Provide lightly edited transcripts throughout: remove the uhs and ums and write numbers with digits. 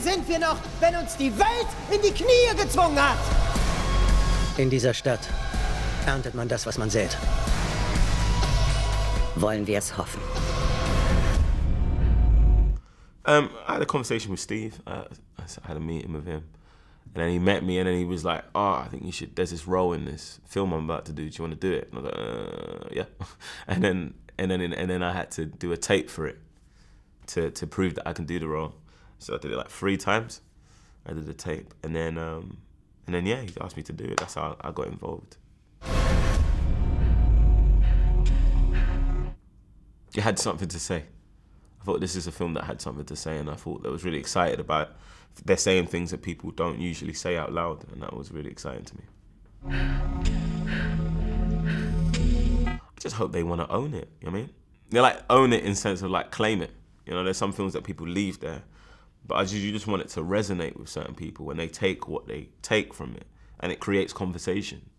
Wer sind wir noch, wenn uns die Welt in die Knie gezwungen hat? In dieser Stadt erntet man das, was man sät. Wollen wir es hoffen. I had a conversation with Steve. I had a meeting with him. And then he met me and then he was like, oh, I think you should, there's this role in this film I'm about to do. Do you want to do it? And I was like, yeah. And then I had to do a tape for it to prove that I can do the role. So I did it like 3 times. I did the tape. And then yeah, he asked me to do it. That's how I got involved. It had something to say. I thought this is a film that had something to say, and I thought I was really excited about. They're saying things that people don't usually say out loud, and that was really exciting to me. I just hope they want to own it, you know what I mean? They like own it in the sense of like claim it. You know, there's some films that people leave there, but you just want it to resonate with certain people when they take what they take from it, and it creates conversation.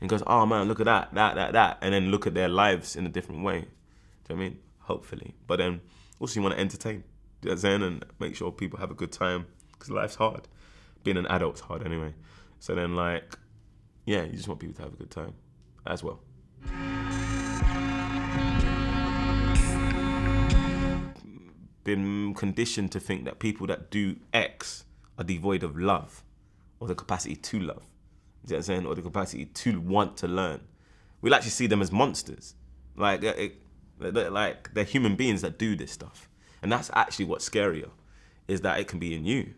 And goes, oh man, look at that, and then look at their lives in a different way. Do you know what I mean? Hopefully. But then also you want to entertain, you know what I'm saying? And make sure people have a good time, because life's hard. Being an adult's hard anyway. So then like, yeah, you just want people to have a good time as well. Been conditioned to think that people that do X are devoid of love or the capacity to love, you know what I'm saying? Or the capacity to want to learn. We'll actually see them as monsters. Like they're human beings that do this stuff. And that's actually what's scarier, is that it can be in you.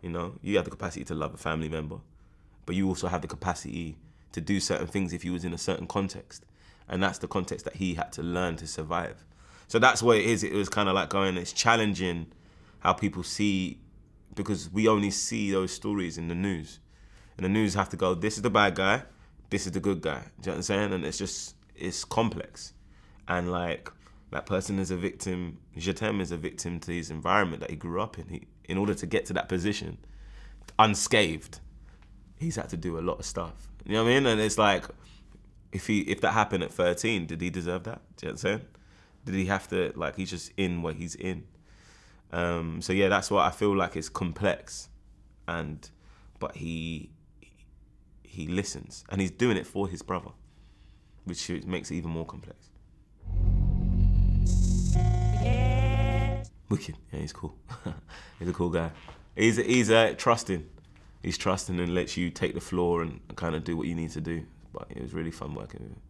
You know, you have the capacity to love a family member, but you also have the capacity to do certain things if you was in a certain context. And that's the context that he had to learn to survive. So that's what it is. It was kind of like going, it's challenging how people see, because we only see those stories in the news. And the news have to go, this is the bad guy, this is the good guy. Do you know what I'm saying? And it's just, it's complex. And like, that person is a victim, Jatemme is a victim to his environment that he grew up in. In order to get to that position, unscathed, he's had to do a lot of stuff. You know what I mean? And it's like, if that happened at 13, did he deserve that? Do you know what I'm saying? Did he have to, like, he's just in what he's in. So yeah, that's what I feel like is complex. But he listens, and he's doing it for his brother, which makes it even more complex. Wicked, yeah, he's cool. He's a cool guy. He's trusting. He's trusting and lets you take the floor and kind of do what you need to do. But it was really fun working with him.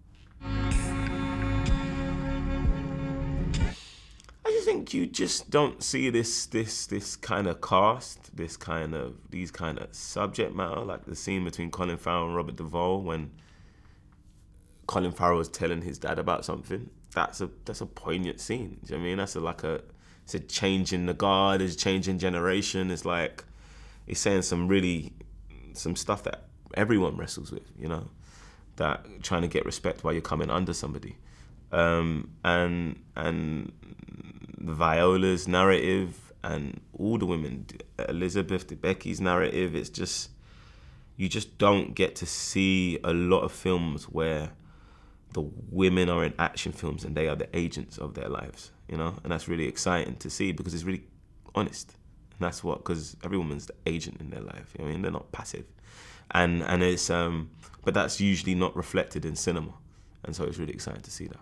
I just think you just don't see this kind of cast, these kind of subject matter, like the scene between Colin Farrell and Robert Duvall when Colin Farrell was telling his dad about something. That's a poignant scene. Do you know what I mean? That's it's a change in the guard, it's a change in generation. It's like, it's saying some stuff that everyone wrestles with, you know? That trying to get respect while you're coming under somebody. And Viola's narrative and all the women, Elizabeth Debicki's narrative, it's just, you just don't get to see a lot of films where the women are in action films and they are the agents of their lives, you know? And that's really exciting to see because it's really honest. And that's what, because every woman's the agent in their life, you know what I mean? They're not passive. And it's, but that's usually not reflected in cinema. And so it's really exciting to see that.